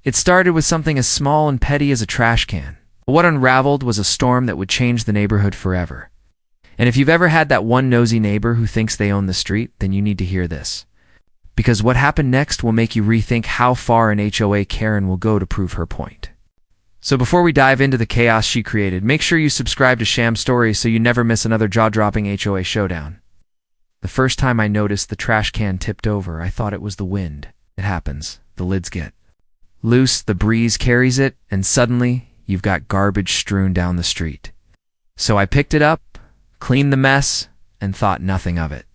It started with something as small and petty as a trash can. But what unraveled was a storm that would change the neighborhood forever. And if you've ever had that one nosy neighbor who thinks they own the street, then you need to hear this. Because what happened next will make you rethink how far an HOA Karen will go to prove her point. So before we dive into the chaos she created, make sure you subscribe to Sham Stories so you never miss another jaw-dropping HOA showdown. The first time I noticed the trash can tipped over, I thought it was the wind. It happens. The lids get loose, the breeze carries it, and suddenly you've got garbage strewn down the street. So I picked it up, cleaned the mess, and thought nothing of it.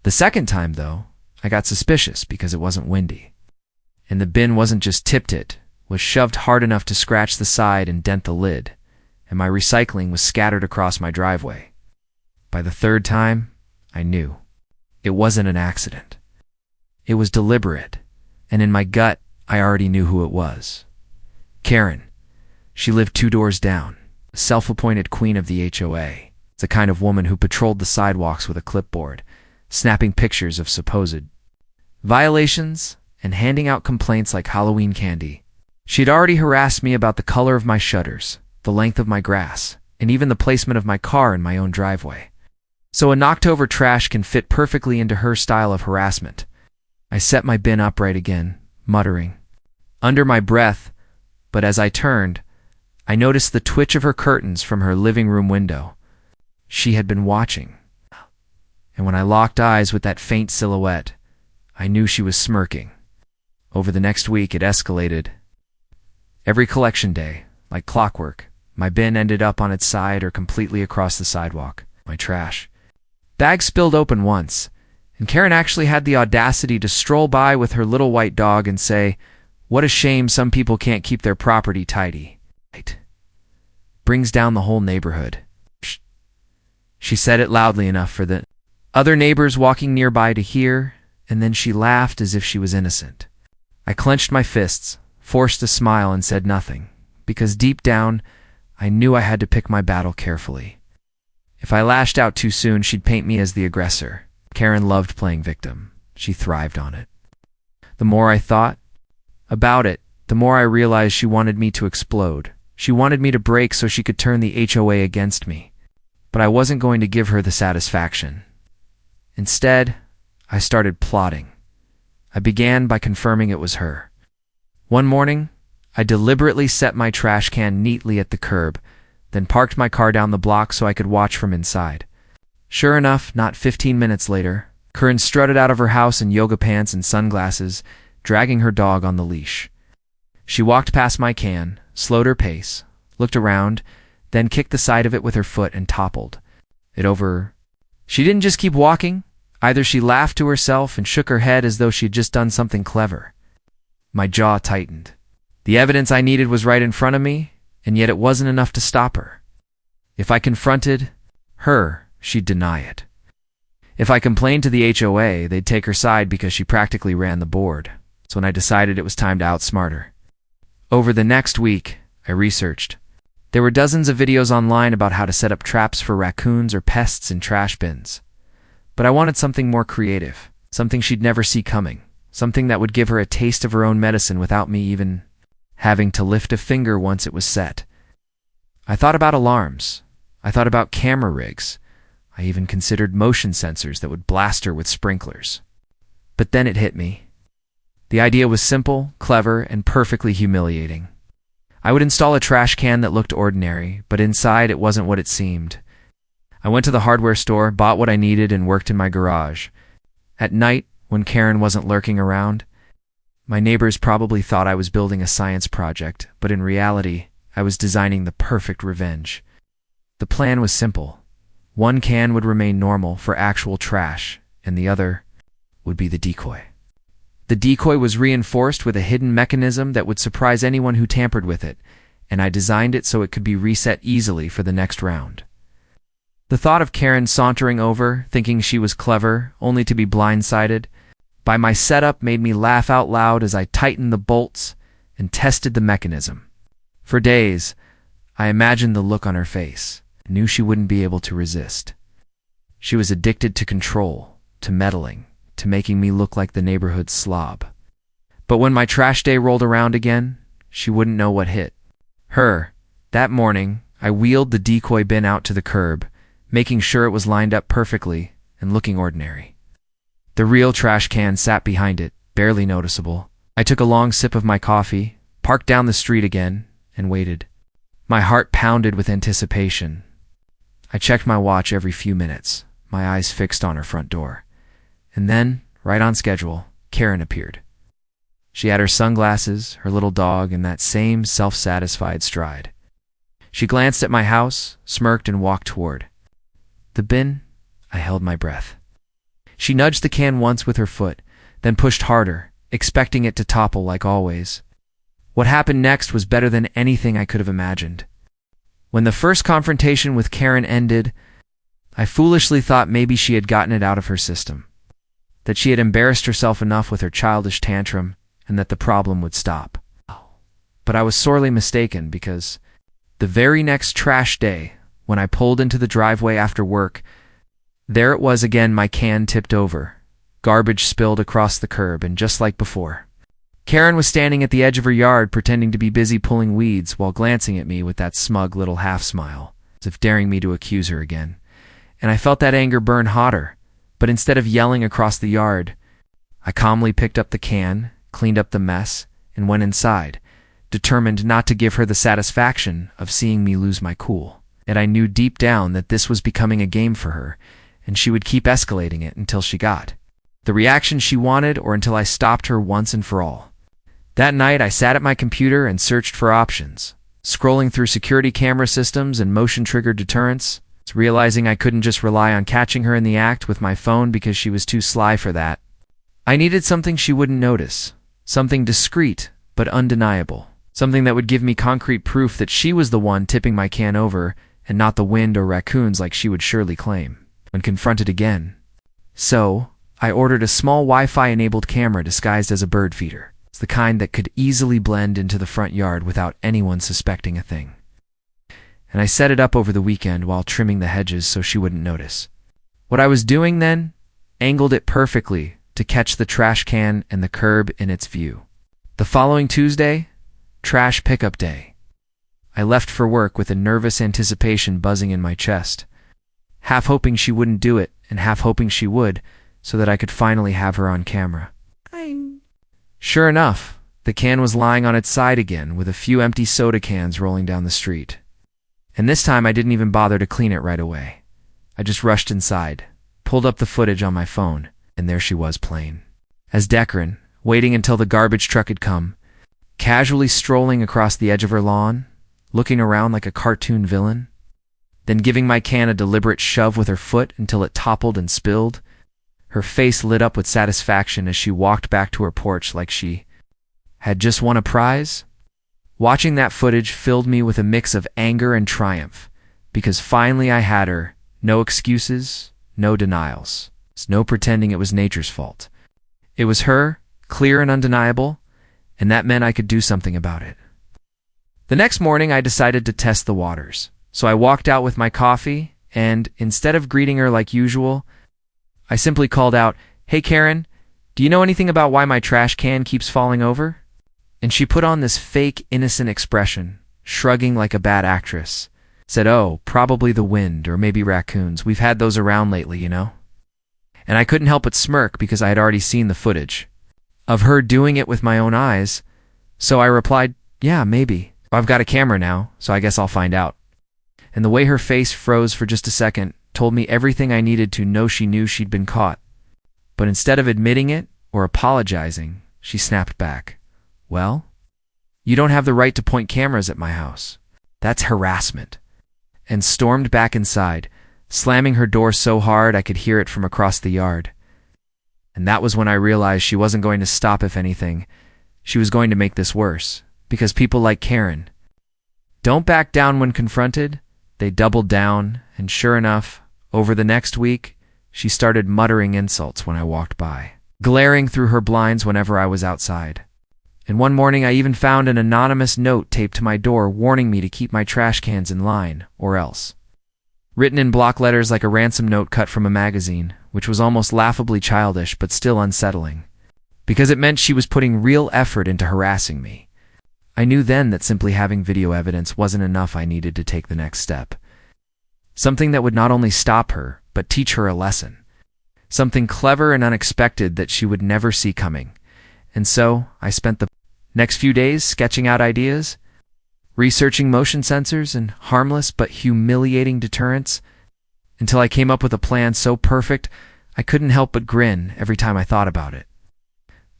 The second time, though, I got suspicious because it wasn't windy. And the bin wasn't just tipped, it was shoved hard enough to scratch the side and dent the lid, and my recycling was scattered across my driveway. By the third time, I knew. It wasn't an accident. It was deliberate, and in my gut, I already knew who it was. Karen. She lived 2 doors down, a self-appointed queen of the HOA. The kind of woman who patrolled the sidewalks with a clipboard, snapping pictures of supposed violations and handing out complaints like Halloween candy. She'd already harassed me about the color of my shutters, the length of my grass, and even the placement of my car in my own driveway. So a knocked-over trash can fit perfectly into her style of harassment. I set my bin upright again, muttering under my breath, but as I turned, I noticed the twitch of her curtains from her living room window. She had been watching, and when I locked eyes with that faint silhouette, I knew she was smirking. Over the next week, it escalated. Every collection day, like clockwork, my bin ended up on its side or completely across the sidewalk. My trash bag spilled open once, and Karen actually had the audacity to stroll by with her little white dog and say, "What a shame some people can't keep their property tidy." It brings down the whole neighborhood. She said it loudly enough for the other neighbors walking nearby to hear, and then she laughed as if she was innocent. I clenched my fists, forced a smile, and said nothing, because deep down, I knew I had to pick my battle carefully. If I lashed out too soon, she'd paint me as the aggressor. Karen loved playing victim. She thrived on it. The more I thought about it, the more I realized she wanted me to explode. She wanted me to break so she could turn the HOA against me. But I wasn't going to give her the satisfaction. Instead, I started plotting. I began by confirming it was her. One morning, I deliberately set my trash can neatly at the curb, then parked my car down the block so I could watch from inside. Sure enough, not 15 minutes later, Karen strutted out of her house in yoga pants and sunglasses, dragging her dog on the leash. She walked past my can, slowed her pace, looked around, then kicked the side of it with her foot and toppled it over. She didn't just keep walking. Either she laughed to herself and shook her head as though she had just done something clever. My jaw tightened. The evidence I needed was right in front of me, and yet it wasn't enough to stop her. If I confronted her, she'd deny it. If I complained to the HOA, they'd take her side because she practically ran the board. So when I decided it was time to outsmart her. Over the next week, I researched. There were dozens of videos online about how to set up traps for raccoons or pests in trash bins. But I wanted something more creative, something she'd never see coming, something that would give her a taste of her own medicine without me even having to lift a finger once it was set. I thought about alarms. I thought about camera rigs. I even considered motion sensors that would blast her with sprinklers. But then it hit me. The idea was simple, clever, and perfectly humiliating. I would install a trash can that looked ordinary, but inside it wasn't what it seemed. I went to the hardware store, bought what I needed, and worked in my garage. At night, when Karen wasn't lurking around, my neighbors probably thought I was building a science project, but in reality, I was designing the perfect revenge. The plan was simple. One can would remain normal for actual trash, and the other would be the decoy. The decoy was reinforced with a hidden mechanism that would surprise anyone who tampered with it, and I designed it so it could be reset easily for the next round. The thought of Karen sauntering over, thinking she was clever, only to be blindsided by my setup made me laugh out loud as I tightened the bolts and tested the mechanism. For days, I imagined the look on her face, knew she wouldn't be able to resist. She was addicted to control, to meddling, to making me look like the neighborhood slob. But when my trash day rolled around again, she wouldn't know what hit her. That morning, I wheeled the decoy bin out to the curb, making sure it was lined up perfectly and looking ordinary. The real trash can sat behind it, barely noticeable. I took a long sip of my coffee, parked down the street again, and waited. My heart pounded with anticipation. I checked my watch every few minutes, my eyes fixed on her front door. And then, right on schedule, Karen appeared. She had her sunglasses, her little dog, and that same self-satisfied stride. She glanced at my house, smirked, and walked toward the bin. I held my breath. She nudged the can once with her foot, then pushed harder, expecting it to topple like always. What happened next was better than anything I could have imagined. When the first confrontation with Karen ended, I foolishly thought maybe she had gotten it out of her system, that she had embarrassed herself enough with her childish tantrum, and that the problem would stop. But I was sorely mistaken, because the very next trash day, when I pulled into the driveway after work, there it was again, my can tipped over, garbage spilled across the curb, and just like before, Karen was standing at the edge of her yard pretending to be busy pulling weeds while glancing at me with that smug little half-smile, as if daring me to accuse her again. And I felt that anger burn hotter, but instead of yelling across the yard, I calmly picked up the can, cleaned up the mess, and went inside, determined not to give her the satisfaction of seeing me lose my cool. Yet I knew deep down that this was becoming a game for her, and she would keep escalating it until she got the reaction she wanted, or until I stopped her once and for all. That night, I sat at my computer and searched for options, scrolling through security camera systems and motion-triggered deterrents, realizing I couldn't just rely on catching her in the act with my phone because she was too sly for that. I needed something she wouldn't notice, something discreet but undeniable, something that would give me concrete proof that she was the one tipping my can over and not the wind or raccoons like she would surely claim when confronted again. So, I ordered a small Wi-Fi-enabled camera disguised as a bird feeder. It's the kind that could easily blend into the front yard without anyone suspecting a thing. And I set it up over the weekend while trimming the hedges so she wouldn't notice. What I was doing then angled it perfectly to catch the trash can and the curb in its view. The following Tuesday, trash pickup day. I left for work with a nervous anticipation buzzing in my chest, half hoping she wouldn't do it and half hoping she would, so that I could finally have her on camera. Sure enough, the can was lying on its side again with a few empty soda cans rolling down the street. And this time I didn't even bother to clean it right away. I just rushed inside, pulled up the footage on my phone, and there she was plain as Karen, waiting until the garbage truck had come, casually strolling across the edge of her lawn, looking around like a cartoon villain, then giving my can a deliberate shove with her foot until it toppled and spilled. Her face lit up with satisfaction as she walked back to her porch like she had just won a prize. Watching that footage filled me with a mix of anger and triumph, because finally I had her. No excuses, no denials, no pretending it was nature's fault. It was her, clear and undeniable, and that meant I could do something about it. The next morning I decided to test the waters, so I walked out with my coffee, and instead of greeting her like usual, I simply called out, "Hey Karen, do you know anything about why my trash can keeps falling over?" And she put on this fake, innocent expression, shrugging like a bad actress. Said, "Oh, probably the wind, or maybe raccoons. We've had those around lately, you know." And I couldn't help but smirk because I had already seen the footage of her doing it with my own eyes. So I replied, "Yeah, maybe. I've got a camera now, so I guess I'll find out." And the way her face froze for just a second told me everything I needed to know. She knew she'd been caught. But instead of admitting it or apologizing, she snapped back, "Well, you don't have the right to point cameras at my house. That's harassment," and stormed back inside, slamming her door so hard I could hear it from across the yard. And that was when I realized she wasn't going to stop. If anything, she was going to make this worse, because people like Karen don't back down when confronted. They doubled down, and sure enough, over the next week, she started muttering insults when I walked by, glaring through her blinds whenever I was outside. And one morning I even found an anonymous note taped to my door warning me to keep my trash cans in line, or else. Written in block letters like a ransom note cut from a magazine, which was almost laughably childish but still unsettling, because it meant she was putting real effort into harassing me. I knew then that simply having video evidence wasn't enough. I needed to take the next step. Something that would not only stop her, but teach her a lesson. Something clever and unexpected that she would never see coming. And so, I spent the next few days sketching out ideas, researching motion sensors and harmless but humiliating deterrents, until I came up with a plan so perfect I couldn't help but grin every time I thought about it.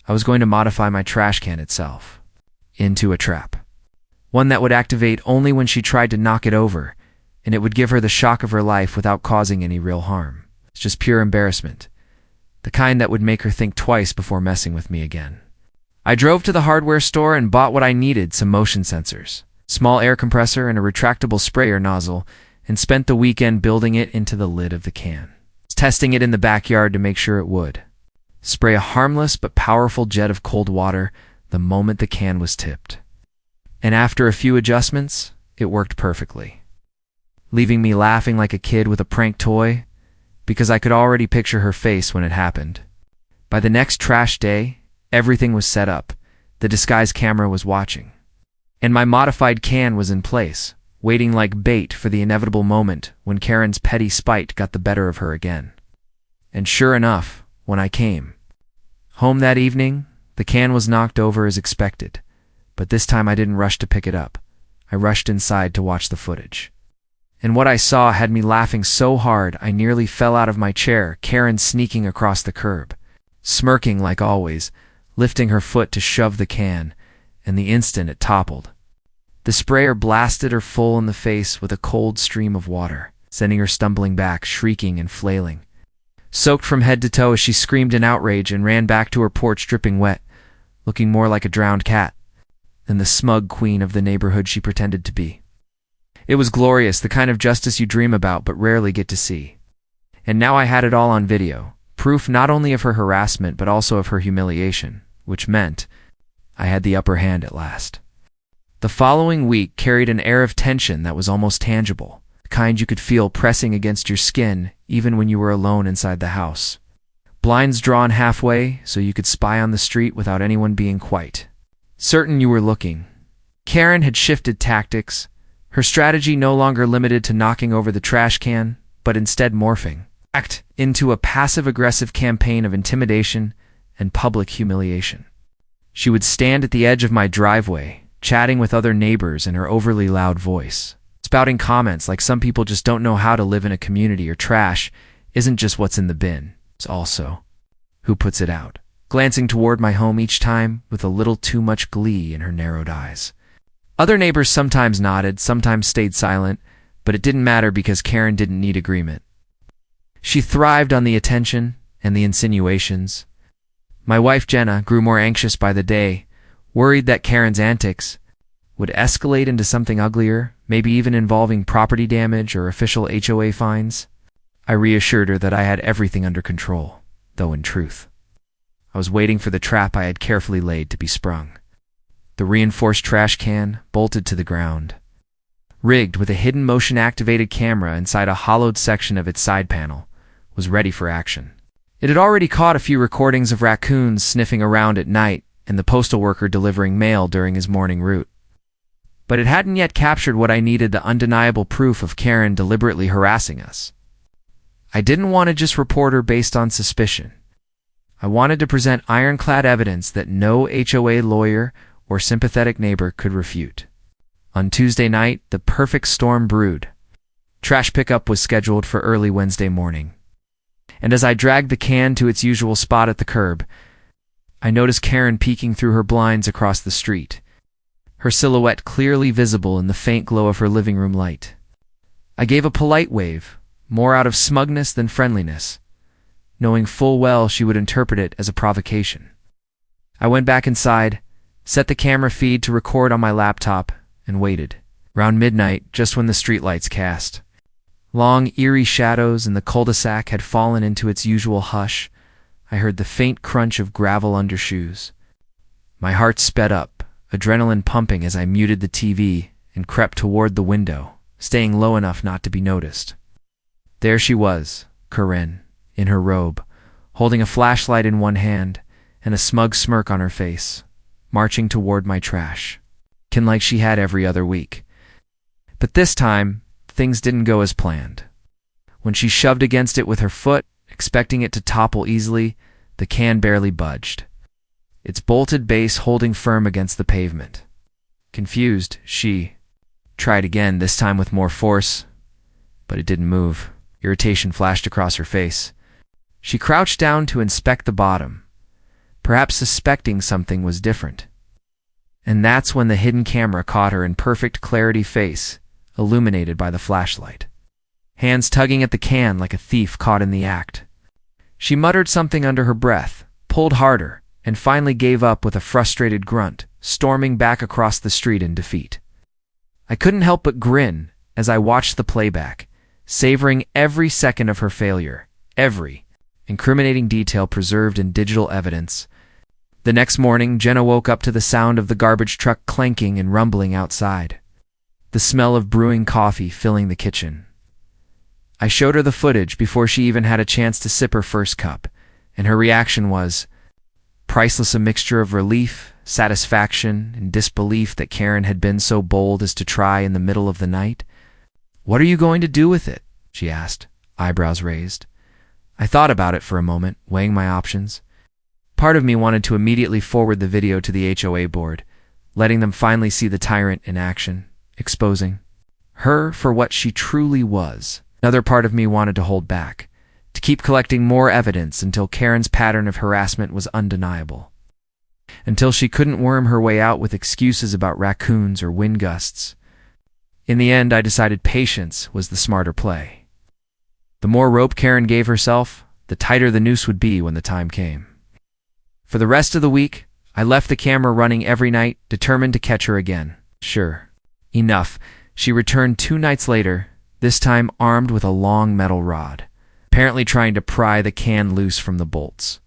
I was going to modify my trash can itself into a trap. One that would activate only when she tried to knock it over, and it would give her the shock of her life without causing any real harm. It's just pure embarrassment. The kind that would make her think twice before messing with me again. I drove to the hardware store and bought what I needed: some motion sensors, small air compressor, and a retractable sprayer nozzle, and spent the weekend building it into the lid of the can. Testing it in the backyard to make sure it would. Spray a harmless but powerful jet of cold water the moment the can was tipped. And after a few adjustments, it worked perfectly, leaving me laughing like a kid with a prank toy, because I could already picture her face when it happened. By the next trash day, everything was set up. The disguise camera was watching, and my modified can was in place, waiting like bait for the inevitable moment when Karen's petty spite got the better of her again. And sure enough, when I came home that evening, the can was knocked over as expected, but this time I didn't rush to pick it up. I rushed inside to watch the footage. And what I saw had me laughing so hard I nearly fell out of my chair. Karen sneaking across the curb, smirking like always, lifting her foot to shove the can, and the instant it toppled, the sprayer blasted her full in the face with a cold stream of water, sending her stumbling back, shrieking and flailing, soaked from head to toe as she screamed in outrage and ran back to her porch dripping wet, looking more like a drowned cat than the smug queen of the neighborhood she pretended to be. It was glorious, the kind of justice you dream about but rarely get to see. And now I had it all on video, proof not only of her harassment but also of her humiliation, which meant I had the upper hand at last. The following week carried an air of tension that was almost tangible, the kind you could feel pressing against your skin even when you were alone inside the house. Blinds drawn halfway so you could spy on the street without anyone being quite certain you were looking. Karen had shifted tactics, her strategy no longer limited to knocking over the trash can, but instead morphing into a passive-aggressive campaign of intimidation and public humiliation. She would stand at the edge of my driveway, chatting with other neighbors in her overly loud voice, spouting comments like some people just don't know how to live in a community, or trash isn't just what's in the bin, it's also who puts it out, glancing toward my home each time with a little too much glee in her narrowed eyes. Other neighbors sometimes nodded, sometimes stayed silent, but it didn't matter because Karen didn't need agreement. She thrived on the attention and the insinuations. My wife Jenna grew more anxious by the day, worried that Karen's antics would escalate into something uglier, maybe even involving property damage or official HOA fines. I reassured her that I had everything under control, though in truth, I was waiting for the trap I had carefully laid to be sprung. The reinforced trash can, bolted to the ground, rigged with a hidden motion-activated camera inside a hollowed section of its side panel, was ready for action. It had already caught a few recordings of raccoons sniffing around at night and the postal worker delivering mail during his morning route. But it hadn't yet captured what I needed: the undeniable proof of Karen deliberately harassing us. I didn't want to just report her based on suspicion. I wanted to present ironclad evidence that no HOA lawyer or sympathetic neighbor could refute. On Tuesday night, the perfect storm brewed. Trash pickup was scheduled for early Wednesday morning. And as I dragged the can to its usual spot at the curb, I noticed Karen peeking through her blinds across the street, her silhouette clearly visible in the faint glow of her living room light. I gave a polite wave, more out of smugness than friendliness, knowing full well she would interpret it as a provocation. I went back inside, set the camera feed to record on my laptop, and waited. Around midnight, just when the streetlights cast long, eerie shadows and the cul-de-sac had fallen into its usual hush, I heard the faint crunch of gravel under shoes. My heart sped up, adrenaline pumping as I muted the TV and crept toward the window, staying low enough not to be noticed. There she was, Karen, in her robe, holding a flashlight in one hand and a smug smirk on her face, marching toward my trash. like she had every other week. But this time, things didn't go as planned. When she shoved against it with her foot, expecting it to topple easily, the can barely budged, its bolted base holding firm against the pavement. Confused, she tried again, this time with more force, but it didn't move. Irritation flashed across her face. She crouched down to inspect the bottom, perhaps suspecting something was different. And that's when the hidden camera caught her in perfect clarity, face illuminated by the flashlight, hands tugging at the can like a thief caught in the act. She muttered something under her breath, pulled harder, and finally gave up with a frustrated grunt, storming back across the street in defeat. I couldn't help but grin as I watched the playback, savoring every second of her failure, every incriminating detail preserved in digital evidence. The next morning, Jenna woke up to the sound of the garbage truck clanking and rumbling outside, the smell of brewing coffee filling the kitchen. I showed her the footage before she even had a chance to sip her first cup, and her reaction was priceless, a mixture of relief, satisfaction, and disbelief that Karen had been so bold as to try in the middle of the night. "What are you going to do with it?" she asked, eyebrows raised. I thought about it for a moment, weighing my options. Part of me wanted to immediately forward the video to the HOA board, letting them finally see the tyrant in action, exposing her for what she truly was. Another part of me wanted to hold back, to keep collecting more evidence until Karen's pattern of harassment was undeniable, until she couldn't worm her way out with excuses about raccoons or wind gusts. In the end, I decided patience was the smarter play. The more rope Karen gave herself, the tighter the noose would be when the time came. For the rest of the week, I left the camera running every night, determined to catch her again. Sure enough, she returned 2 nights later, this time armed with a long metal rod, apparently trying to pry the can loose from the bolts.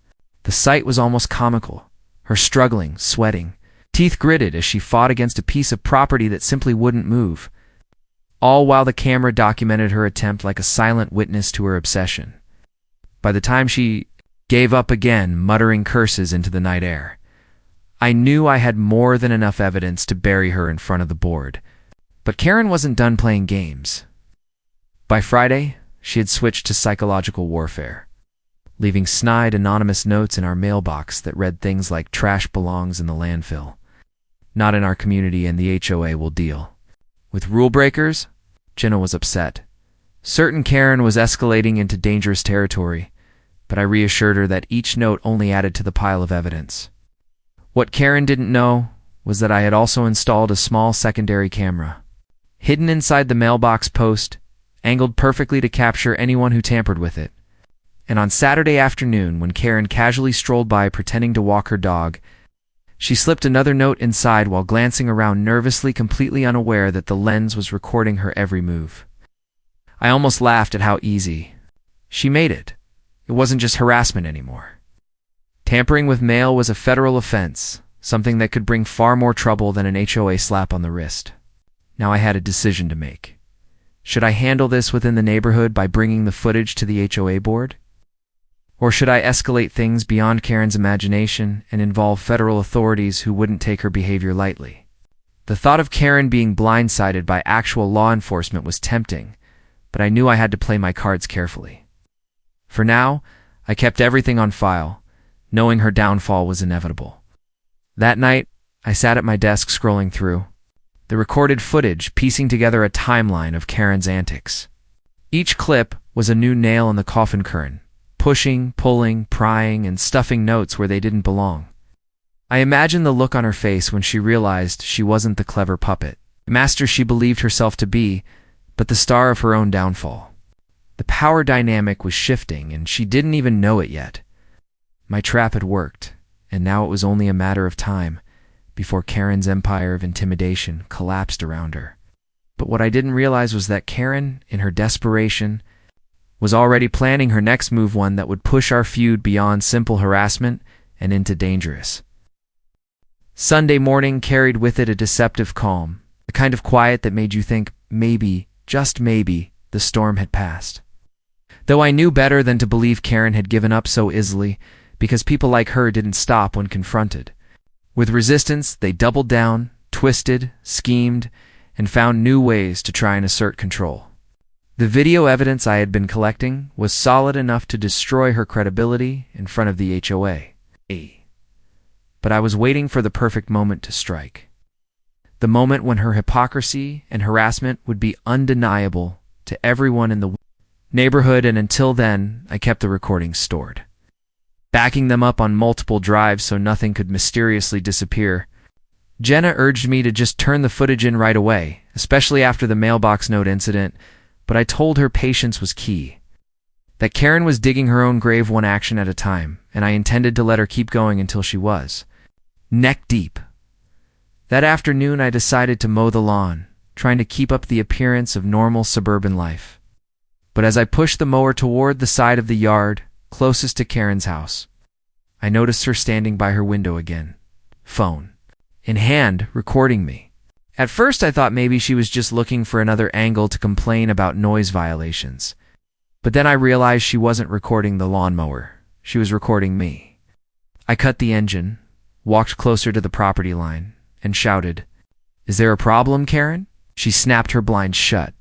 The sight was almost comical, her struggling, sweating, teeth gritted as she fought against a piece of property that simply wouldn't move, all while the camera documented her attempt like a silent witness to her obsession. By the time she gave up again, muttering curses into the night air, I knew I had more than enough evidence to bury her in front of the board. But Karen wasn't done playing games. By Friday, she had switched to psychological warfare, leaving snide, anonymous notes in our mailbox that read things like "trash belongs in the landfill," "not in our community, and the HOA will deal." With rule breakers, Jenna was upset. Certain Karen was escalating into dangerous territory, but I reassured her that each note only added to the pile of evidence. What Karen didn't know was that I had also installed a small secondary camera, hidden inside the mailbox post, angled perfectly to capture anyone who tampered with it. And on Saturday afternoon, when Karen casually strolled by pretending to walk her dog, she slipped another note inside while glancing around nervously, completely unaware that the lens was recording her every move. I almost laughed at how easy she made it. It wasn't just harassment anymore. Tampering with mail was a federal offense, something that could bring far more trouble than an HOA slap on the wrist. Now I had a decision to make. Should I handle this within the neighborhood by bringing the footage to the HOA board? Or should I escalate things beyond Karen's imagination and involve federal authorities who wouldn't take her behavior lightly? The thought of Karen being blindsided by actual law enforcement was tempting, but I knew I had to play my cards carefully. For now, I kept everything on file, knowing her downfall was inevitable. That night, I sat at my desk scrolling through the recorded footage, piecing together a timeline of Karen's antics. Each clip was a new nail in the coffin, Karen, pushing, pulling, prying, and stuffing notes where they didn't belong. I imagined the look on her face when she realized she wasn't the clever puppet master she believed herself to be, but the star of her own downfall. The power dynamic was shifting, and she didn't even know it yet. My trap had worked, and now it was only a matter of time before Karen's empire of intimidation collapsed around her. But what I didn't realize was that Karen, in her desperation, was already planning her next move, one that would push our feud beyond simple harassment and into dangerous. Sunday morning carried with it a deceptive calm, the kind of quiet that made you think maybe, just maybe, the storm had passed. Though I knew better than to believe Karen had given up so easily, because people like her didn't stop when confronted. With resistance, they doubled down, twisted, schemed, and found new ways to try and assert control. The video evidence I had been collecting was solid enough to destroy her credibility in front of the HOA. But I was waiting for the perfect moment to strike. The moment when her hypocrisy and harassment would be undeniable to everyone in the neighborhood, and until then, I kept the recordings stored, backing them up on multiple drives so nothing could mysteriously disappear. Jenna urged me to just turn the footage in right away, especially after the mailbox note incident, but I told her patience was key. That Karen was digging her own grave one action at a time, and I intended to let her keep going until she was neck deep. That afternoon I decided to mow the lawn, trying to keep up the appearance of normal suburban life. But as I pushed the mower toward the side of the yard, closest to Karen's house, I noticed her standing by her window again, phone in hand, recording me. At first I thought maybe she was just looking for another angle to complain about noise violations. But then I realized she wasn't recording the lawnmower. She was recording me. I cut the engine, walked closer to the property line, and shouted, "Is there a problem, Karen?" She snapped her blinds shut,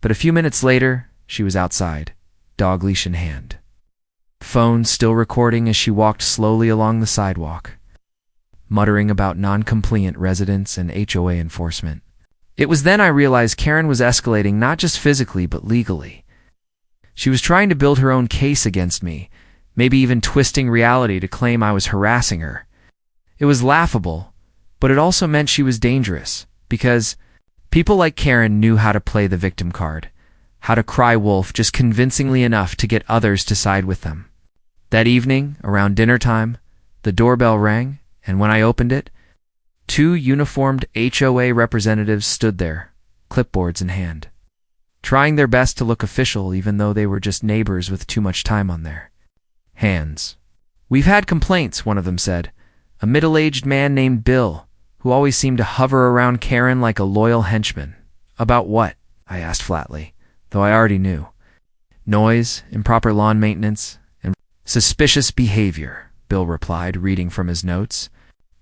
but a few minutes later, she was outside, dog leash in hand. Phone still recording as she walked slowly along the sidewalk, muttering about non-compliant residents and HOA enforcement. It was then I realized Karen was escalating not just physically but legally. She was trying to build her own case against me, maybe even twisting reality to claim I was harassing her. It was laughable, but it also meant she was dangerous, because people like Karen knew how to play the victim card, how to cry wolf just convincingly enough to get others to side with them. That evening, around dinner time, the doorbell rang, and when I opened it, 2 uniformed HOA representatives stood there, clipboards in hand, trying their best to look official even though they were just neighbors with too much time on their hands. "We've had complaints," one of them said, a middle-aged man named Bill, who always seemed to hover around Karen like a loyal henchman. "About what?" I asked flatly, though I already knew. "Noise, improper lawn maintenance, and suspicious behavior," Bill replied, reading from his notes.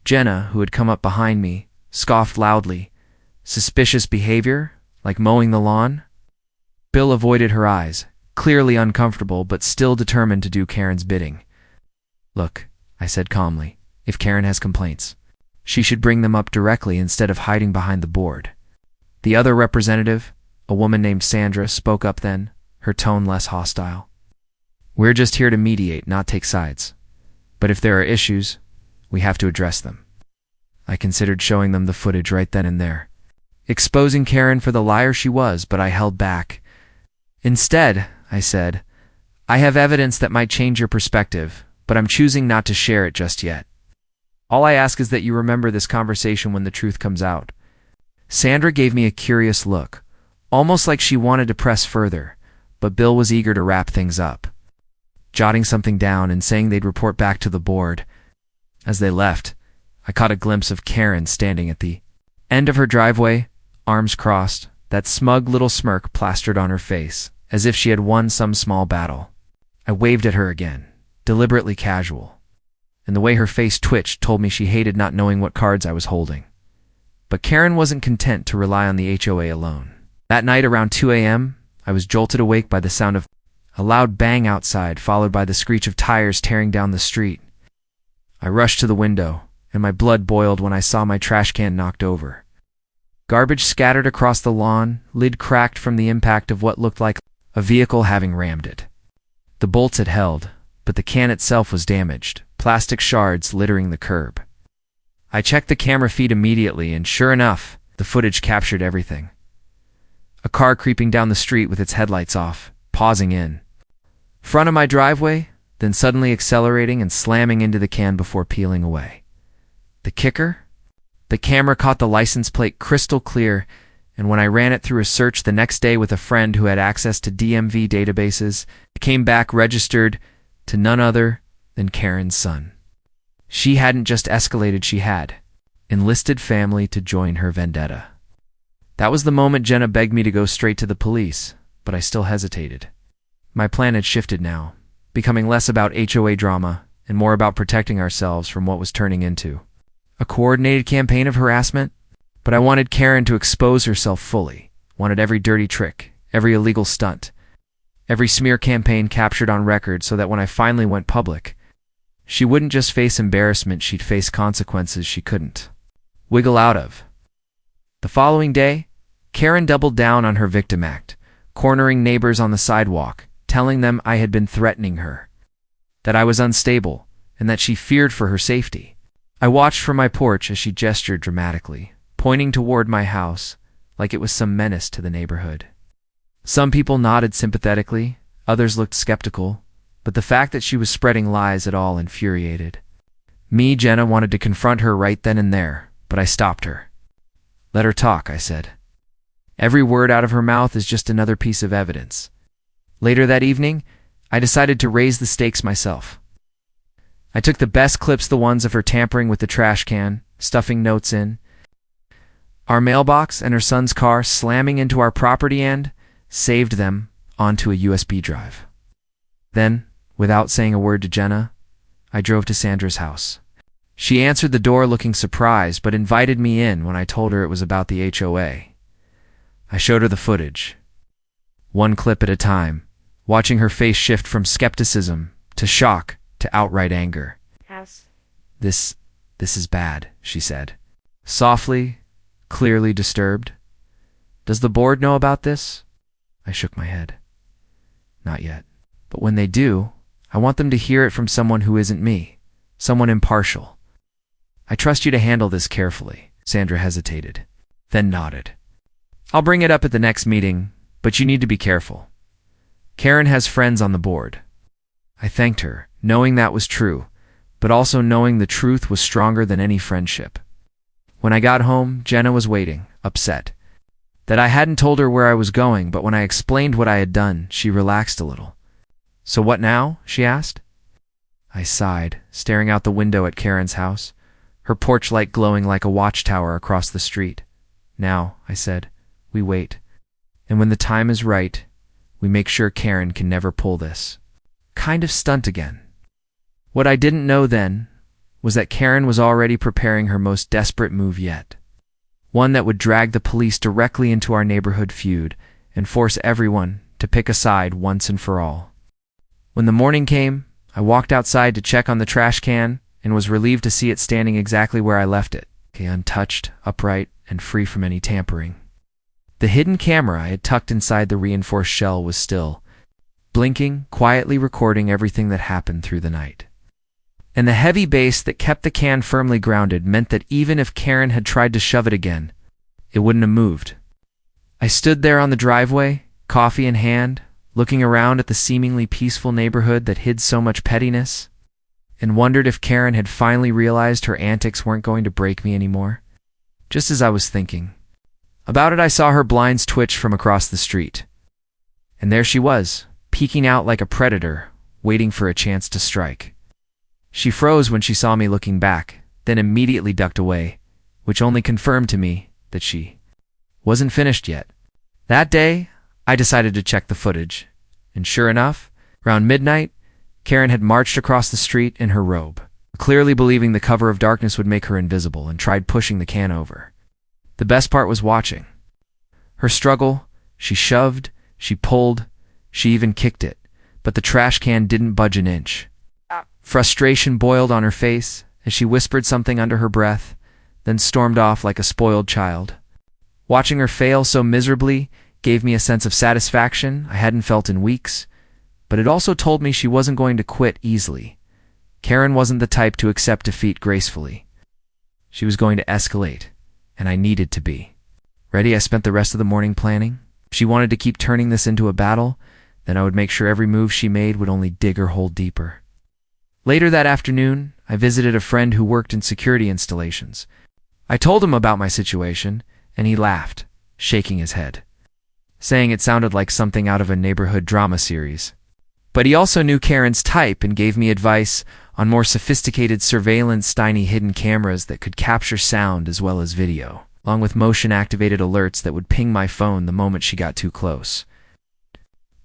Jenna, who had come up behind me, scoffed loudly. "Suspicious behavior? Like mowing the lawn?" Bill avoided her eyes, clearly uncomfortable but still determined to do Karen's bidding. "Look," I said calmly, "if Karen has complaints, she should bring them up directly instead of hiding behind the board." The other representative, a woman named Sandra, spoke up then, her tone less hostile. "We're just here to mediate, not take sides. But if there are issues, we have to address them." I considered showing them the footage right then and there, exposing Karen for the liar she was, but I held back. "Instead," I said, "I have evidence that might change your perspective, but I'm choosing not to share it just yet. All I ask is that you remember this conversation when the truth comes out." Sandra gave me a curious look, almost like she wanted to press further, but Bill was eager to wrap things up, jotting something down and saying they'd report back to the board. As they left, I caught a glimpse of Karen standing at the end of her driveway, arms crossed, that smug little smirk plastered on her face, as if she had won some small battle. I waved at her again, deliberately casual, and the way her face twitched told me she hated not knowing what cards I was holding. But Karen wasn't content to rely on the HOA alone. That night around 2 a.m., I was jolted awake by the sound of a loud bang outside, followed by the screech of tires tearing down the street. I rushed to the window, and my blood boiled when I saw my trash can knocked over. Garbage scattered across the lawn, lid cracked from the impact of what looked like a vehicle having rammed it. The bolts had held, but the can itself was damaged, plastic shards littering the curb. I checked the camera feed immediately, and sure enough, the footage captured everything. A car creeping down the street with its headlights off, pausing in front of my driveway, then suddenly accelerating and slamming into the can before peeling away. The kicker? The camera caught the license plate crystal clear, and when I ran it through a search the next day with a friend who had access to DMV databases, it came back registered to none other than Karen's son. She hadn't just escalated, she had enlisted family to join her vendetta. That was the moment Jenna begged me to go straight to the police, but I still hesitated. My plan had shifted now, becoming less about HOA drama and more about protecting ourselves from what was turning into a coordinated campaign of harassment. But I wanted Karen to expose herself fully, wanted every dirty trick, every illegal stunt, every smear campaign captured on record so that when I finally went public, she wouldn't just face embarrassment, she'd face consequences she couldn't wiggle out of. The following day, Karen doubled down on her victim act, cornering neighbors on the sidewalk, telling them I had been threatening her, that I was unstable, and that she feared for her safety. I watched from my porch as she gestured dramatically, pointing toward my house like it was some menace to the neighborhood. Some people nodded sympathetically, others looked skeptical, but the fact that she was spreading lies at all infuriated me. Jenna wanted to confront her right then and there, but I stopped her. Let her talk, I said. Every word out of her mouth is just another piece of evidence. Later that evening, I decided to raise the stakes myself. I took the best clips, the ones of her tampering with the trash can, stuffing notes in our mailbox, and her son's car slamming into our property, and saved them onto a USB drive. Then, without saying a word to Jenna, I drove to Sandra's house. She answered the door looking surprised, but invited me in when I told her it was about the HOA. I showed her the footage, one clip at a time, watching her face shift from skepticism to shock to outright anger. This is bad, she said, softly, clearly disturbed. Does the board know about this? I shook my head. Not yet. But when they do, I want them to hear it from someone who isn't me, someone impartial. I trust you to handle this carefully. Sandra hesitated, then nodded. I'll bring it up at the next meeting, but you need to be careful. Karen has friends on the board. I thanked her, knowing that was true, but also knowing the truth was stronger than any friendship. When I got home, Jenna was waiting, upset that I hadn't told her where I was going, but when I explained what I had done, she relaxed a little. So what now? She asked. I sighed, staring out the window at Karen's house, her porch light glowing like a watchtower across the street. Now, I said, we wait. And when the time is right, we make sure Karen can never pull this kind of stunt again. What I didn't know then was that Karen was already preparing her most desperate move yet. One that would drag the police directly into our neighborhood feud and force everyone to pick a side once and for all. When the morning came, I walked outside to check on the trash can and was relieved to see it standing exactly where I left it, untouched, upright, and free from any tampering. The hidden camera I had tucked inside the reinforced shell was still, blinking, quietly recording everything that happened through the night. And the heavy base that kept the can firmly grounded meant that even if Karen had tried to shove it again, it wouldn't have moved. I stood there on the driveway, coffee in hand, looking around at the seemingly peaceful neighborhood that hid so much pettiness, and wondered if Karen had finally realized her antics weren't going to break me anymore. Just as I was thinking about it, I saw her blinds twitch from across the street. And there she was, peeking out like a predator, waiting for a chance to strike. She froze when she saw me looking back, then immediately ducked away, which only confirmed to me that she wasn't finished yet. That day, I decided to check the footage, and sure enough, around midnight, Karen had marched across the street in her robe, clearly believing the cover of darkness would make her invisible, and tried pushing the can over. The best part was watching her struggle. She shoved, she pulled, she even kicked it, but the trash can didn't budge an inch. Frustration boiled on her face as she whispered something under her breath, then stormed off like a spoiled child. Watching her fail so miserably gave me a sense of satisfaction I hadn't felt in weeks, but it also told me she wasn't going to quit easily. Karen wasn't the type to accept defeat gracefully. She was going to escalate, and I needed to be ready. I spent the rest of the morning planning. If she wanted to keep turning this into a battle, then I would make sure every move she made would only dig her hole deeper. Later that afternoon, I visited a friend who worked in security installations. I told him about my situation, and he laughed, shaking his head, saying it sounded like something out of a neighborhood drama series. But he also knew Karen's type and gave me advice on more sophisticated surveillance, tiny hidden cameras that could capture sound as well as video, along with motion-activated alerts that would ping my phone the moment she got too close.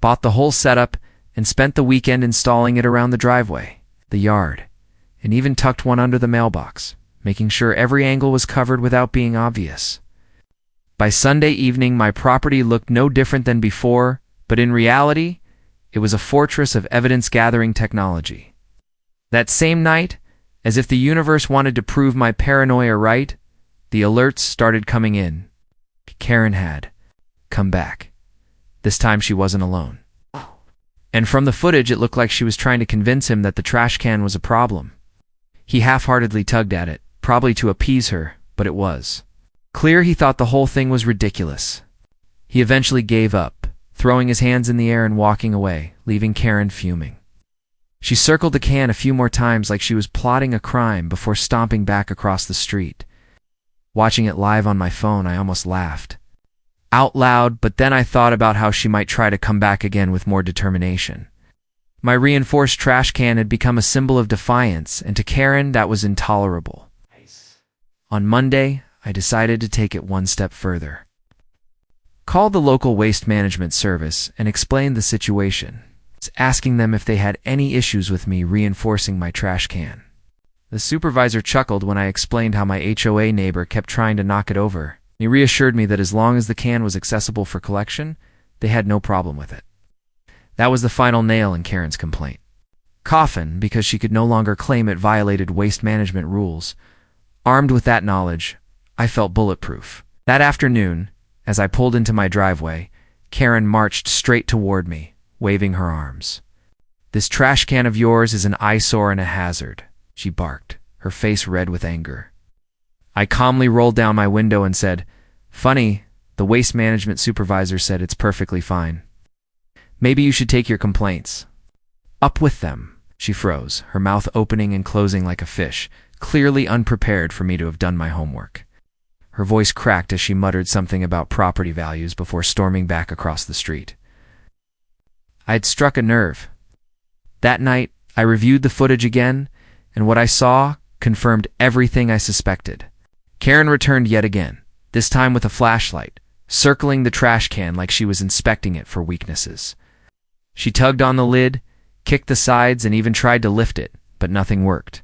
Bought the whole setup and spent the weekend installing it around the driveway, the yard, and even tucked one under the mailbox, making sure every angle was covered without being obvious. By Sunday evening, my property looked no different than before, but in reality, it was a fortress of evidence-gathering technology. That same night, as if the universe wanted to prove my paranoia right, the alerts started coming in. Karen had come back. This time she wasn't alone. And from the footage, it looked like she was trying to convince him that the trash can was a problem. He half-heartedly tugged at it, probably to appease her, but it was clear he thought the whole thing was ridiculous. He eventually gave up, throwing his hands in the air and walking away, leaving Karen fuming. She circled the can a few more times like she was plotting a crime before stomping back across the street. Watching it live on my phone, I almost laughed out loud, but then I thought about how she might try to come back again with more determination. My reinforced trash can had become a symbol of defiance, and to Karen, that was intolerable. On Monday, I decided to take it one step further. Called the local waste management service and explained the situation, asking them if they had any issues with me reinforcing my trash can. The supervisor chuckled when I explained how my HOA neighbor kept trying to knock it over. He reassured me that as long as the can was accessible for collection, they had no problem with it. That was the final nail in Karen's complaint. Coffin, because she could no longer claim it violated waste management rules. Armed with that knowledge, I felt bulletproof. That afternoon, as I pulled into my driveway, Karen marched straight toward me, waving her arms. "This trash can of yours is an eyesore and a hazard," she barked, her face red with anger. I calmly rolled down my window and said, "Funny, the waste management supervisor said it's perfectly fine. Maybe you should take your complaints." "Up with them." She froze, her mouth opening and closing like a fish, clearly unprepared for me to have done my homework. Her voice cracked as she muttered something about property values before storming back across the street. I had struck a nerve. That night, I reviewed the footage again, and what I saw confirmed everything I suspected. Karen returned yet again, this time with a flashlight, circling the trash can like she was inspecting it for weaknesses. She tugged on the lid, kicked the sides, and even tried to lift it, but nothing worked.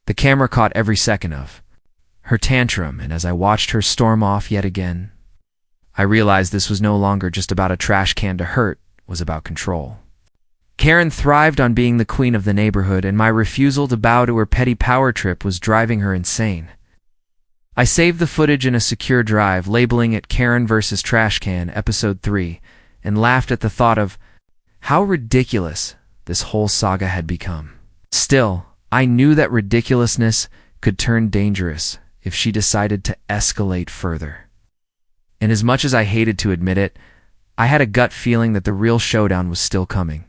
The camera caught every second of her tantrum, and as I watched her storm off yet again, I realized this was no longer just about a trash can to hurt, it was about control. Karen thrived on being the queen of the neighborhood, and my refusal to bow to her petty power trip was driving her insane. I saved the footage in a secure drive, labeling it Karen vs. Trash Can, Episode 3, and laughed at the thought of how ridiculous this whole saga had become. Still, I knew that ridiculousness could turn dangerous if she decided to escalate further. And as much as I hated to admit it, I had a gut feeling that the real showdown was still coming.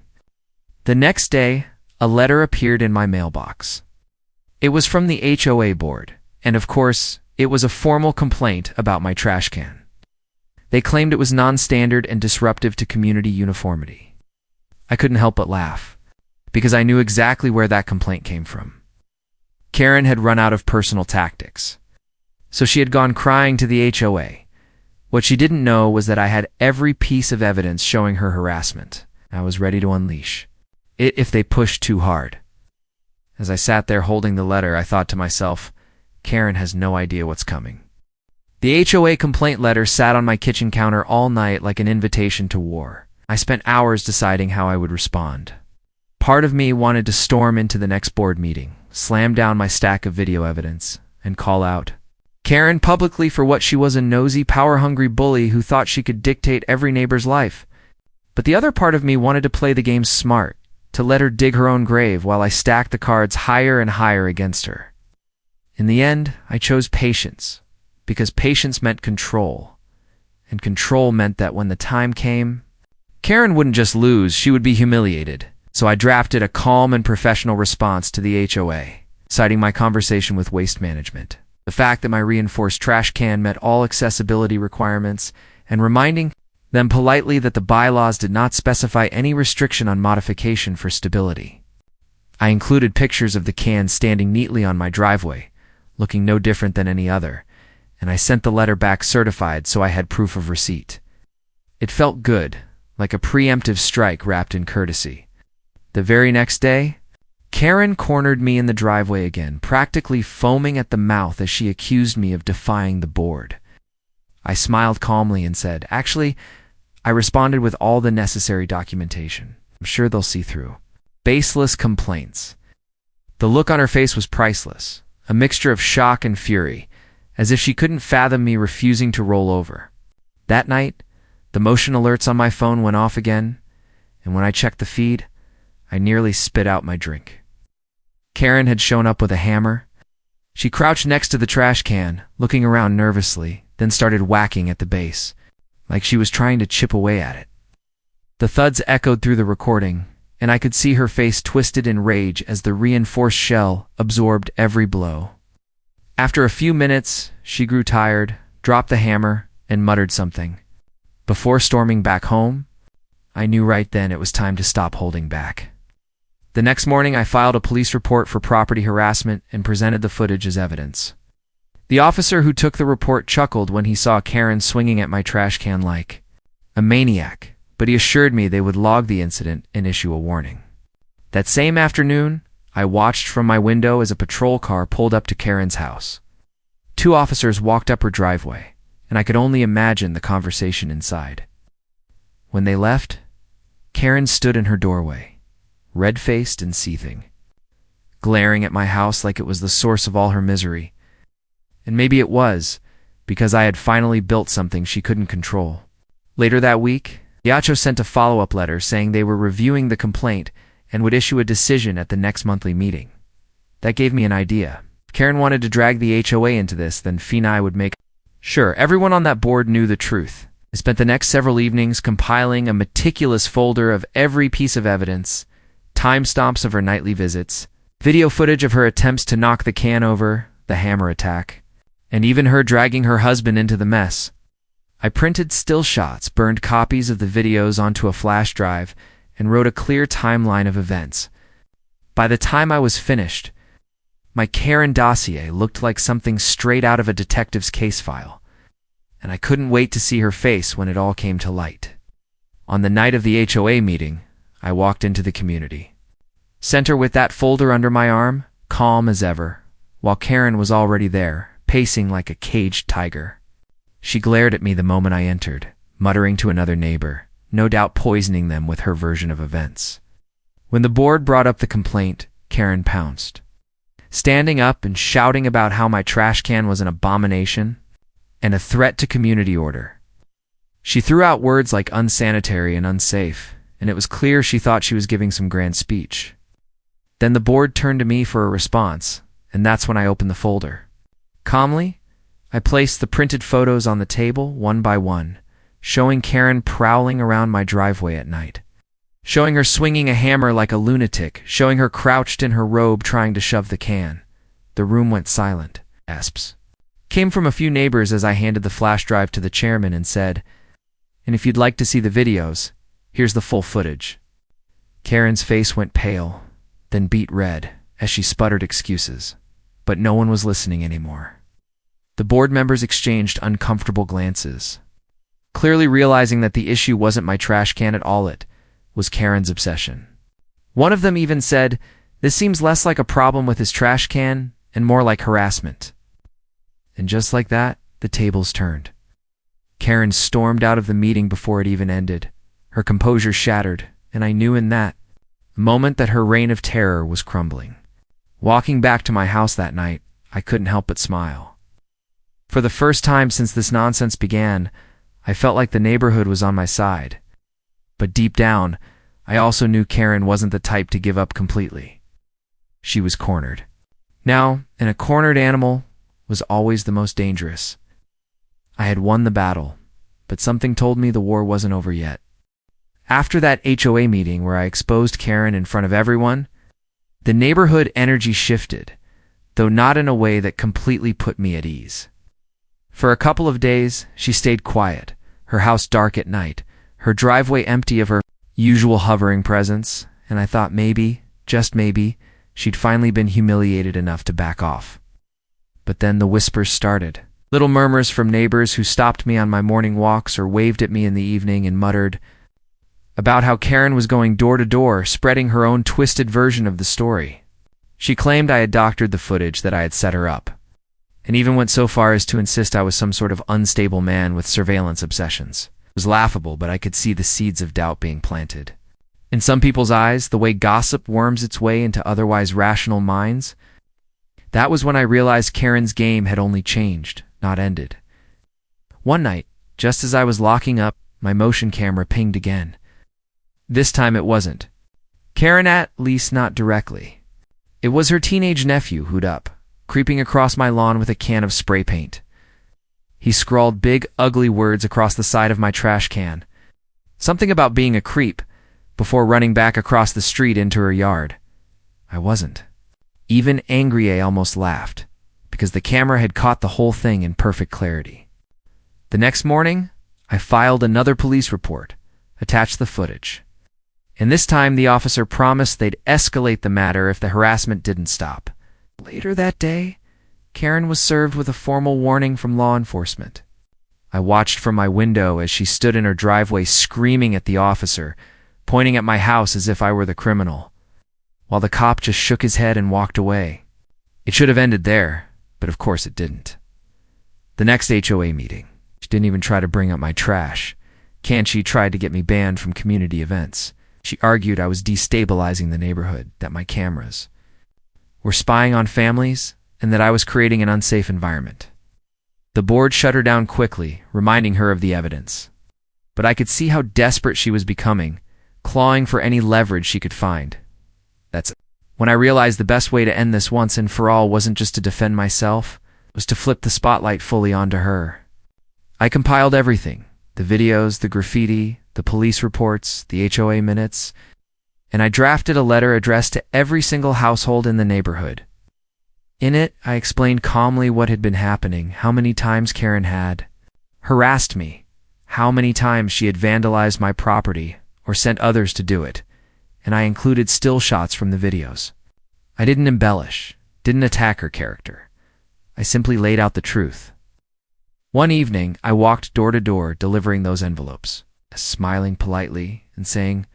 The next day, a letter appeared in my mailbox. It was from the HOA board, and of course, it was a formal complaint about my trash can. They claimed it was non-standard and disruptive to community uniformity. I couldn't help but laugh, because I knew exactly where that complaint came from. Karen had run out of personal tactics, so she had gone crying to the HOA. What she didn't know was that I had every piece of evidence showing her harassment. I was ready to unleash it if they pushed too hard. As I sat there holding the letter, I thought to myself, Karen has no idea what's coming. The HOA complaint letter sat on my kitchen counter all night like an invitation to war. I spent hours deciding how I would respond. Part of me wanted to storm into the next board meeting, slam down my stack of video evidence, and call out Karen publicly for what she was, a nosy, power-hungry bully who thought she could dictate every neighbor's life. But the other part of me wanted to play the game smart, to let her dig her own grave while I stacked the cards higher and higher against her. In the end, I chose patience, because patience meant control, and control meant that when the time came, Karen wouldn't just lose, she would be humiliated. So I drafted a calm and professional response to the HOA, citing my conversation with waste management, the fact that my reinforced trash can met all accessibility requirements, and reminding them politely that the bylaws did not specify any restriction on modification for stability. I included pictures of the can standing neatly on my driveway, looking no different than any other, and I sent the letter back certified so I had proof of receipt. It felt good, like a preemptive strike wrapped in courtesy. The very next day, Karen cornered me in the driveway again, practically foaming at the mouth as she accused me of defying the board. I smiled calmly and said, "Actually, I responded with all the necessary documentation. I'm sure they'll see through." Baseless complaints. The look on her face was priceless, a mixture of shock and fury, as if she couldn't fathom me refusing to roll over. That night, the motion alerts on my phone went off again, and when I checked the feed, I nearly spit out my drink. Karen had shown up with a hammer. She crouched next to the trash can, looking around nervously, then started whacking at the base, like she was trying to chip away at it. The thuds echoed through the recording, and I could see her face twisted in rage as the reinforced shell absorbed every blow. After a few minutes, she grew tired, dropped the hammer, and muttered something. Before storming back home, I knew right then it was time to stop holding back. The next morning, I filed a police report for property harassment and presented the footage as evidence. The officer who took the report chuckled when he saw Karen swinging at my trash can like a maniac, but he assured me they would log the incident and issue a warning. That same afternoon, I watched from my window as a patrol car pulled up to Karen's house. 2 officers walked up her driveway, and I could only imagine the conversation inside. When they left, Karen stood in her doorway, red-faced and seething, glaring at my house like it was the source of all her misery. And maybe it was, because I had finally built something she couldn't control. Later that week, Yacho sent a follow-up letter saying they were reviewing the complaint and would issue a decision at the next monthly meeting. That gave me an idea. If Karen wanted to drag the HOA into this, then Fina would make sure everyone on that board knew the truth. I spent the next several evenings compiling a meticulous folder of every piece of evidence, timestamps of her nightly visits, video footage of her attempts to knock the can over, the hammer attack, and even her dragging her husband into the mess. I printed still shots, burned copies of the videos onto a flash drive, and wrote a clear timeline of events. By the time I was finished, my Karen dossier looked like something straight out of a detective's case file, and I couldn't wait to see her face when it all came to light. On the night of the HOA meeting, I walked into the community. Sent her with that folder under my arm, calm as ever, while Karen was already there, pacing like a caged tiger. She glared at me the moment I entered, muttering to another neighbor, no doubt poisoning them with her version of events. When the board brought up the complaint, Karen pounced, standing up and shouting about how my trash can was an abomination and a threat to community order. She threw out words like unsanitary and unsafe, and it was clear she thought she was giving some grand speech. Then the board turned to me for a response, and that's when I opened the folder. Calmly, I placed the printed photos on the table one by one, showing Karen prowling around my driveway at night, showing her swinging a hammer like a lunatic, showing her crouched in her robe trying to shove the can. The room went silent. Gasps came from a few neighbors as I handed the flash drive to the chairman and said, "And if you'd like to see the videos, here's the full footage." Karen's face went pale, then beet red, as she sputtered excuses, but no one was listening anymore. The board members exchanged uncomfortable glances, clearly realizing that the issue wasn't my trash can at all, it was Karen's obsession. One of them even said, "This seems less like a problem with his trash can and more like harassment." And just like that, the tables turned. Karen stormed out of the meeting before it even ended, her composure shattered, and I knew in that moment that her reign of terror was crumbling. Walking back to my house that night, I couldn't help but smile. For the first time since this nonsense began, I felt like the neighborhood was on my side. But deep down, I also knew Karen wasn't the type to give up completely. She was cornered. Now, and a cornered animal was always the most dangerous. I had won the battle, but something told me the war wasn't over yet. After that HOA meeting where I exposed Karen in front of everyone, the neighborhood energy shifted, though not in a way that completely put me at ease. For a couple of days, she stayed quiet, her house dark at night, her driveway empty of her usual hovering presence, and I thought maybe, just maybe, she'd finally been humiliated enough to back off. But then the whispers started. Little murmurs from neighbors who stopped me on my morning walks or waved at me in the evening and muttered about how Karen was going door to door, spreading her own twisted version of the story. She claimed I had doctored the footage, that I had set her up, and even went so far as to insist I was some sort of unstable man with surveillance obsessions. It was laughable, but I could see the seeds of doubt being planted. In some people's eyes, the way gossip worms its way into otherwise rational minds, that was when I realized Karen's game had only changed, not ended. One night, just as I was locking up, my motion camera pinged again. This time it wasn't Karen, at least not directly. It was her teenage nephew who'd up, creeping across my lawn with a can of spray paint. He scrawled big, ugly words across the side of my trash can. Something about being a creep, before running back across the street into her yard. I wasn't. Even Angry A almost laughed, because the camera had caught the whole thing in perfect clarity. The next morning, I filed another police report, attached the footage. And this time the officer promised they'd escalate the matter if the harassment didn't stop. Later that day, Karen was served with a formal warning from law enforcement. I watched from my window as she stood in her driveway screaming at the officer, pointing at my house as if I were the criminal, while the cop just shook his head and walked away. It should have ended there, but of course it didn't. The next HOA meeting, she didn't even try to bring up my trash. She tried to get me banned from community events. She argued I was destabilizing the neighborhood, that my cameras were spying on families, and that I was creating an unsafe environment. The board shut her down quickly, reminding her of the evidence. But I could see how desperate she was becoming, clawing for any leverage she could find. That's when I realized the best way to end this once and for all wasn't just to defend myself, it was to flip the spotlight fully onto her. I compiled everything, the videos, the graffiti, the police reports, the HOA minutes, and I drafted a letter addressed to every single household in the neighborhood. In it, I explained calmly what had been happening, how many times Karen had harassed me, how many times she had vandalized my property or sent others to do it, and I included still shots from the videos. I didn't embellish, didn't attack her character. I simply laid out the truth. One evening, I walked door to door delivering those envelopes, smiling politely and saying,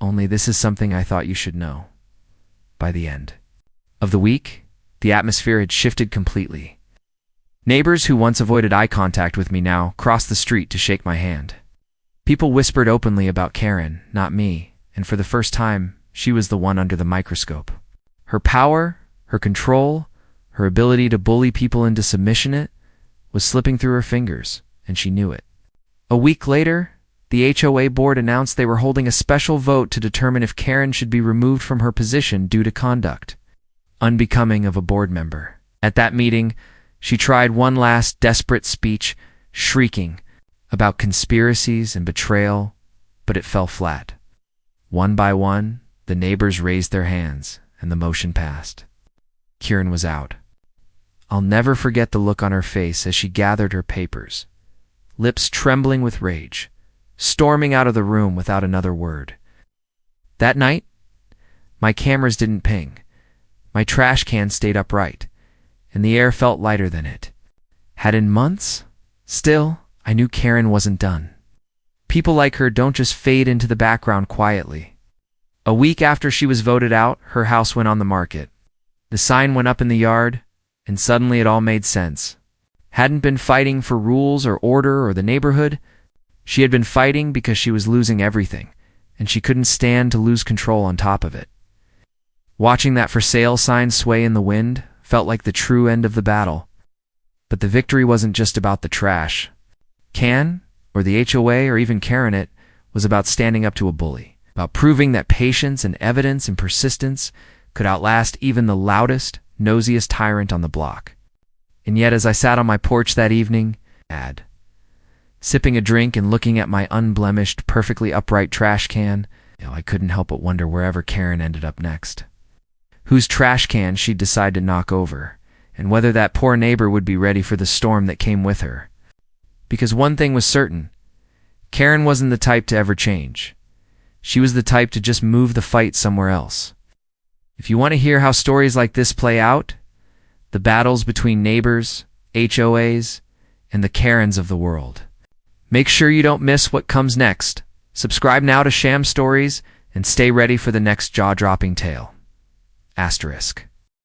"Only this is something I thought you should know." By the end of the week, the atmosphere had shifted completely. Neighbors who once avoided eye contact with me now crossed the street to shake my hand. People whispered openly about Karen, not me, and for the first time, she was the one under the microscope. Her power, her control, her ability to bully people into submission was slipping through her fingers, and she knew it. A week later, the HOA board announced they were holding a special vote to determine if Karen should be removed from her position due to conduct unbecoming of a board member. At that meeting, she tried one last desperate speech, shrieking about conspiracies and betrayal, but it fell flat. One by one, the neighbors raised their hands, and the motion passed. Karen was out. I'll never forget the look on her face as she gathered her papers, lips trembling with rage, storming out of the room without another word. That night, my cameras didn't ping. My trash can stayed upright, and the air felt lighter than it had in months. Still, I knew Karen wasn't done. People like her don't just fade into the background quietly. A week after she was voted out, her house went on the market. The sign went up in the yard, and suddenly it all made sense. Hadn't been fighting for rules or order or the neighborhood. She had been fighting because she was losing everything, and she couldn't stand to lose control on top of it. Watching that for sale sign sway in the wind felt like the true end of the battle. But the victory wasn't just about the trash. Or the HOA, or even Karen, it was about standing up to a bully, about proving that patience and evidence and persistence could outlast even the loudest, nosiest tyrant on the block. And yet, as I sat on my porch that evening, sipping a drink and looking at my unblemished, perfectly upright trash can, I couldn't help but wonder wherever Karen ended up next. Whose trash can she'd decide to knock over, and whether that poor neighbor would be ready for the storm that came with her. Because one thing was certain, Karen wasn't the type to ever change. She was the type to just move the fight somewhere else. If you want to hear how stories like this play out, the battles between neighbors, HOAs, and the Karens of the world, make sure you don't miss what comes next. Subscribe now to Sham Stories and stay ready for the next jaw-dropping tale. **